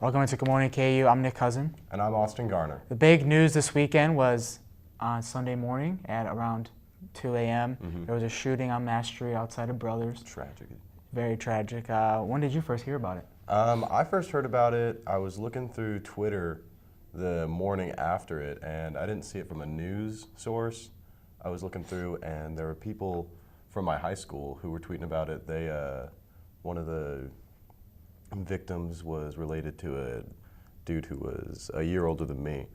Welcome to Good Morning KU. I'm Nick Cousin. And I'm Austin Garner. The big news this weekend was on Sunday morning at around 2 a.m. There was a shooting on Mass Street outside of Brothers. Tragic. Very tragic. When did you first hear about it? I first heard about it, I was looking through Twitter the morning after it, and I didn't see it from a news source. I was looking through, and there were people from my high school who were tweeting about it. One of the victims was related to a dude who was a year older than me.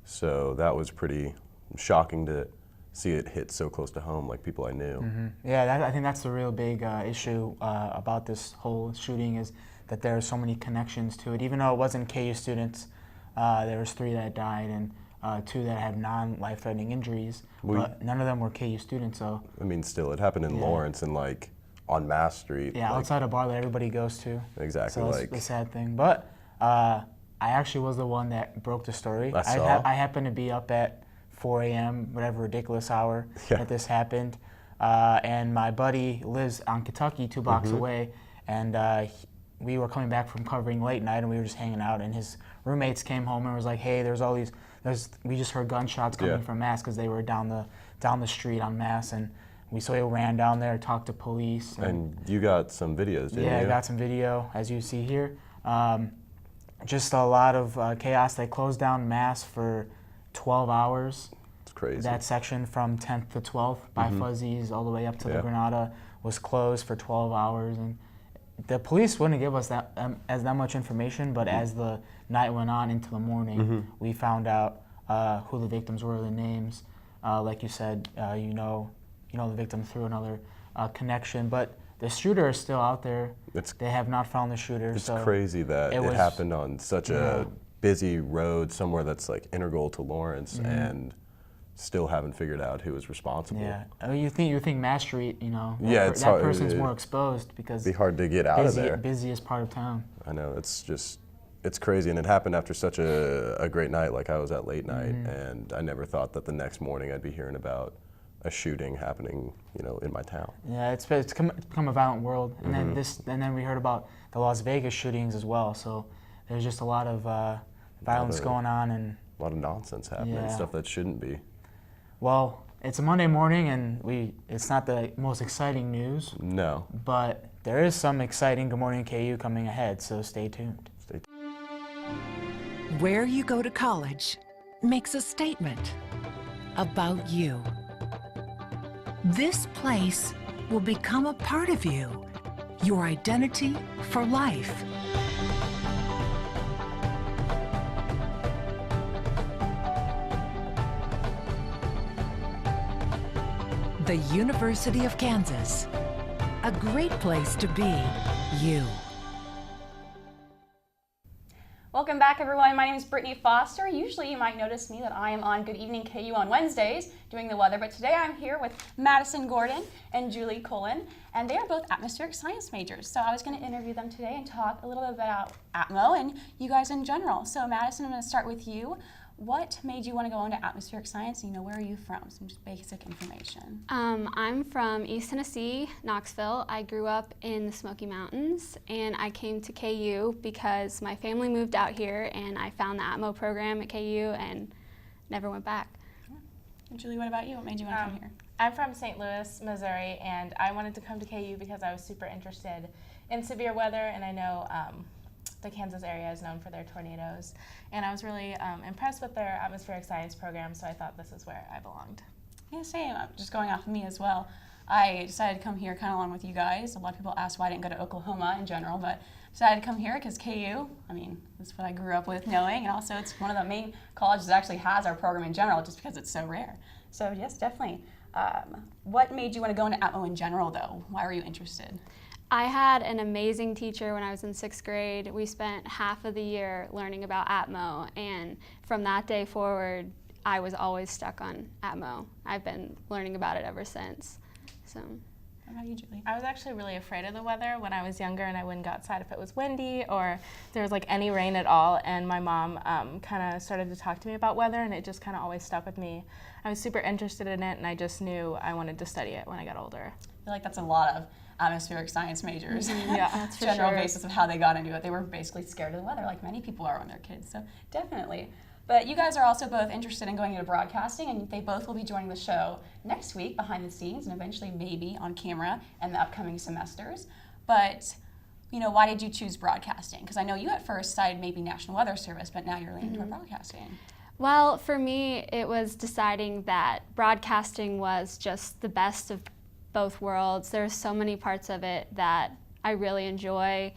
So that was pretty shocking to see it hit so close to home, like people I knew. Yeah, I think that's the real big issue about this whole shooting, is that there are so many connections to it. Even though it wasn't KU students, there was 3 that died and 2 that had non-life-threatening injuries, but none of them were KU students. So I mean, still, it happened in Lawrence and like on Mass Street. Yeah, like, outside a bar that everybody goes to. Exactly. So that's the sad thing. But I actually was the one that broke the story. I happened to be up at 4 a.m., whatever ridiculous hour that this happened. And my buddy lives on Kentucky, 2 blocks away, and we were coming back from covering late night, and we were just hanging out, and his roommates came home and was like, hey, we just heard gunshots coming from Mass, because they were down the street on Mass, and we ran down there, talked to police. And you got some videos, didn't you? Yeah, I got some video, as you see here. Just a lot of chaos. They closed down Mass for 12 hours. It's crazy. That section from 10th to 12th, by Fuzzies all the way up to the Granada, was closed for 12 hours. And the police wouldn't give us that much information, but as the night went on into the morning, we found out who the victims were, the names. Like you said, you know the victim through another connection, but the shooter is still out there. They have not found the shooter. It's crazy that it happened on such a busy road somewhere that's like integral to Lawrence, and still haven't figured out who was responsible. Yeah, I mean, you think Mass Street, that person's more exposed, because it'd be hard to get out of there. Busiest part of town. I know, it's crazy, and it happened after such a great night. Like, I was at late night, and I never thought that the next morning I'd be hearing about a shooting happening, in my town. Yeah, it's become a violent world, and then we heard about the Las Vegas shootings as well. So there's just a lot of violence going on, and a lot of nonsense happening, stuff that shouldn't be. Well, it's a Monday morning, and it's not the most exciting news. No. But there is some exciting Good Morning KU coming ahead, so stay tuned. Where you go to college makes a statement about you. This place will become a part of you, your identity for life. The University of Kansas, a great place to be you. Welcome back, everyone. My name is Brittany Foster. Usually you might notice me that I am on Good Evening KU on Wednesdays doing the weather, but today I'm here with Madison Gordon and Julie Cullen, and they are both atmospheric science majors. So I was going to interview them today and talk a little bit about Atmo and you guys in general. So Madison, I'm going to start with you. What made you want to go into atmospheric science? Where are you from? Some just basic information. I'm from East Tennessee, Knoxville. I grew up in the Smoky Mountains, and I came to KU because my family moved out here, and I found the Atmo program at KU and never went back. And Julie, what about you? What made you want to come here? I'm from St. Louis, Missouri, and I wanted to come to KU because I was super interested in severe weather, and I know the Kansas area is known for their tornadoes, and I was really impressed with their atmospheric science program, so I thought this is where I belonged. Yeah, same. Just going off of me as well. I decided to come here kind of along with you guys. A lot of people ask why I didn't go to Oklahoma in general, but decided to come here because KU, that's what I grew up with knowing, and also it's one of the main colleges that actually has our program in general, just because it's so rare. So yes, definitely. What made you want to go into Atmo in general, though? Why were you interested? I had an amazing teacher when I was in 6th grade. We spent half of the year learning about Atmo, and from that day forward, I was always stuck on Atmo. I've been learning about it ever since. So. How about you, Julie? I was actually really afraid of the weather when I was younger, and I wouldn't go outside if it was windy or there was like any rain at all, and my mom kind of started to talk to me about weather, and it just kind of always stuck with me. I was super interested in it, and I just knew I wanted to study it when I got older. I feel like that's a lot of atmospheric science majors. Yeah, that's for General sure. basis of how they got into it. They were basically scared of the weather, like many people are when they're kids. So definitely. But you guys are also both interested in going into broadcasting, and they both will be joining the show next week behind the scenes and eventually maybe on camera in the upcoming semesters. But, you know, why did you choose broadcasting? Because I know you at first decided maybe National Weather Service, but now you're leaning toward broadcasting. Well, for me, it was deciding that broadcasting was just the best of both worlds. There's so many parts of it that I really enjoy.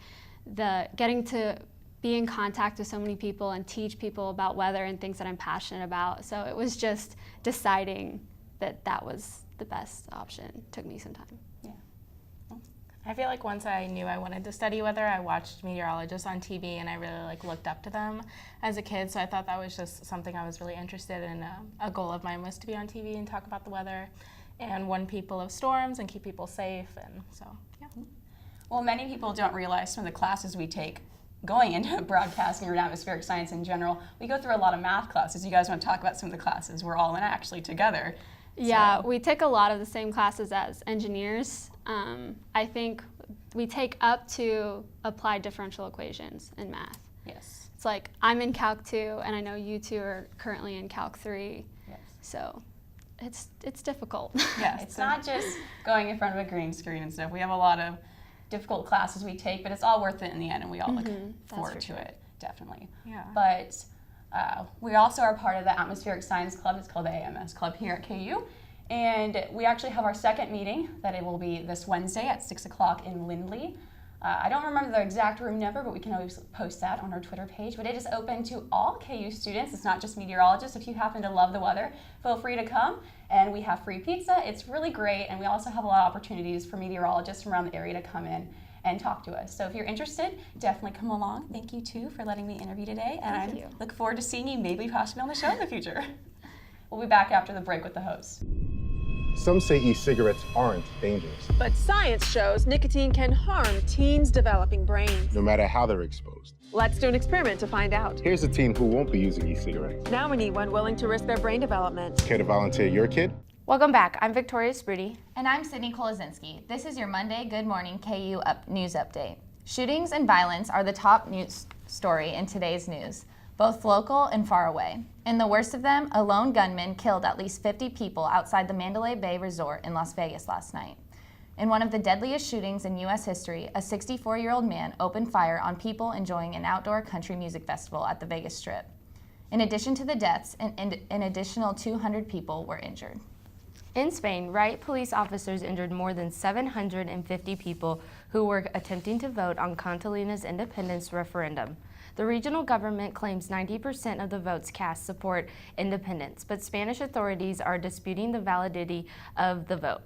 Getting to be in contact with so many people and teach people about weather and things that I'm passionate about. So it was just deciding that that was the best option. It took me some time. Yeah. I feel like once I knew I wanted to study weather, I watched meteorologists on TV and I really looked up to them as a kid. So I thought that was just something I was really interested in. A goal of mine was to be on TV and talk about the weather and warn people of storms and keep people safe. And so, yeah. Well, many people don't realize some of the classes we take going into broadcasting or atmospheric science in general. We go through a lot of math classes. You guys want to talk about some of the classes we're all in actually together? Yeah, So. we take a lot of the same classes as engineers. I think we take up to applied differential equations in math. Yes. It's like I'm in Calc 2 and I know you two are currently in Calc 3. Yes. So it's difficult. Yeah, it's not just going in front of a green screen and stuff. We have a lot of difficult classes we take, but it's all worth it in the end, and we all look forward to it, definitely. Yeah. But we also are part of the Atmospheric Science Club. It's called the AMS Club here at KU. And we actually have our second meeting, that it will be this Wednesday at 6 o'clock in Lindley. I don't remember the exact room number, but we can always post that on our Twitter page. But it is open to all KU students. It's not just meteorologists. If you happen to love the weather, feel free to come. And we have free pizza. It's really great. And we also have a lot of opportunities for meteorologists from around the area to come in and talk to us. So if you're interested, definitely come along. Thank you, too, for letting me interview today. And I look forward to seeing you maybe possibly on the show in the future. We'll be back after the break with the host. Some say e-cigarettes aren't dangerous, But science shows nicotine can harm teens' developing brains. no matter how they're exposed. Let's do an experiment to find out. Here's a teen who won't be using e-cigarettes. Now we need one willing to risk their brain development. Care to volunteer your kid? Welcome back. I'm Victoria Sprudy. And I'm Sydney Kolazinski. This is your Monday Good Morning KU news update. Shootings and violence are the top news story in today's news, both local and far away. In the worst of them, a lone gunman killed at least 50 people outside the Mandalay Bay Resort in Las Vegas last night. In one of the deadliest shootings in U.S. history, a 64-year-old man opened fire on people enjoying an outdoor country music festival at the Vegas Strip. In addition to the deaths, an additional 200 people were injured. In Spain, riot police officers injured more than 750 people who were attempting to vote on Catalina's independence referendum. The regional government claims 90% of the votes cast support independence, but Spanish authorities are disputing the validity of the vote.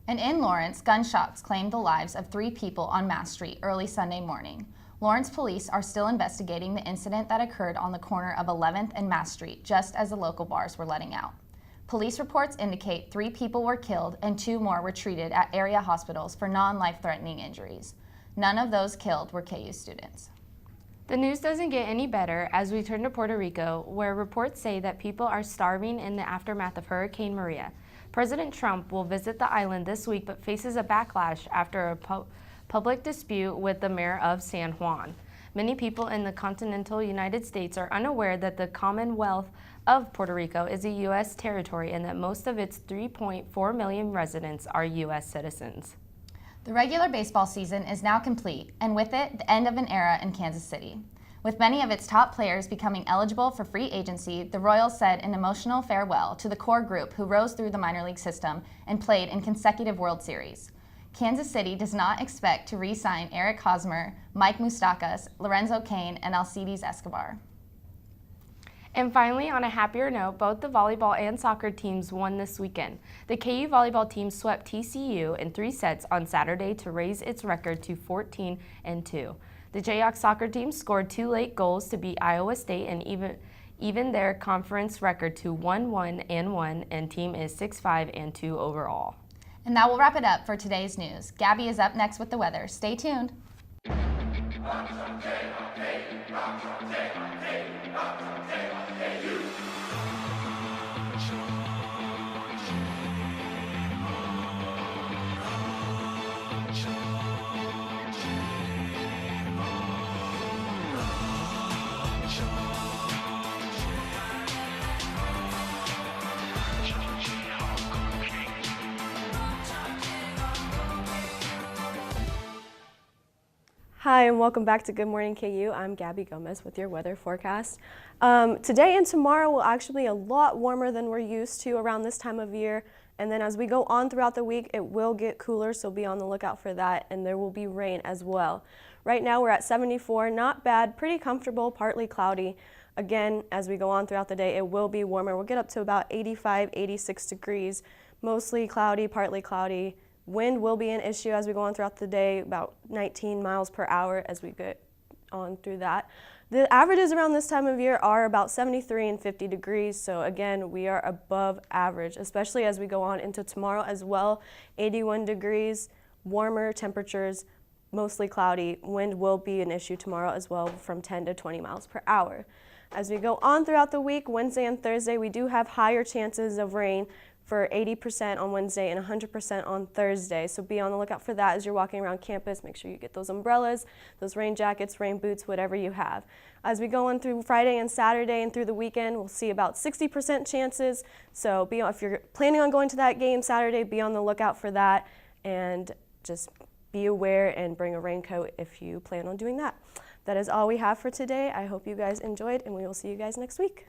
And in Lawrence, gunshots claimed the lives of 3 people on Mass Street early Sunday morning. Lawrence police are still investigating the incident that occurred on the corner of 11th and Mass Street, just as the local bars were letting out. Police reports indicate 3 people were killed and 2 more were treated at area hospitals for non-life-threatening injuries. None of those killed were KU students. The news doesn't get any better as we turn to Puerto Rico, where reports say that people are starving in the aftermath of Hurricane Maria. President Trump will visit the island this week but faces a backlash after a public dispute with the mayor of San Juan. Many people in the continental United States are unaware that the Commonwealth of Puerto Rico is a U.S. territory and that most of its 3.4 million residents are U.S. citizens. The regular baseball season is now complete, and with it, the end of an era in Kansas City. With many of its top players becoming eligible for free agency, the Royals said an emotional farewell to the core group who rose through the minor league system and played in consecutive World Series. Kansas City does not expect to re-sign Eric Hosmer, Mike Moustakas, Lorenzo Cain, and Alcides Escobar. And finally, on a happier note, both the volleyball and soccer teams won this weekend. The KU volleyball team swept TCU in 3 sets on Saturday to raise its record to 14-2. The Jayhawks soccer team scored 2 late goals to beat Iowa State and even their conference record to 1-1-1, and team is 6-5-2 overall. And that will wrap it up for today's news. Gabby is up next with the weather. Stay tuned. Hi, and welcome back to Good Morning KU. I'm Gabby Gomez with your weather forecast. Today and tomorrow will actually be a lot warmer than we're used to around this time of year. And then as we go on throughout the week, it will get cooler, so be on the lookout for that. And there will be rain as well. Right now we're at 74, not bad, pretty comfortable, partly cloudy. Again, as we go on throughout the day, it will be warmer. We'll get up to about 85, 86 degrees, mostly cloudy, partly cloudy. Wind will be an issue as we go on throughout the day, about 19 miles per hour as we get on through that. The averages around this time of year are about 73 and 50 degrees, so again, we are above average, especially as we go on into tomorrow as well. 81 degrees, warmer temperatures, mostly cloudy. Wind will be an issue tomorrow as well from 10 to 20 miles per hour. As we go on throughout the week, Wednesday and Thursday, we do have higher chances of rain for 80% on Wednesday and 100% on Thursday. So be on the lookout for that as you're walking around campus. Make sure you get those umbrellas, those rain jackets, rain boots, whatever you have. As we go on through Friday and Saturday and through the weekend, we'll see about 60% chances. So if you're planning on going to that game Saturday, be on the lookout for that and just be aware and bring a raincoat if you plan on doing that. That is all we have for today. I hope you guys enjoyed, and we will see you guys next week.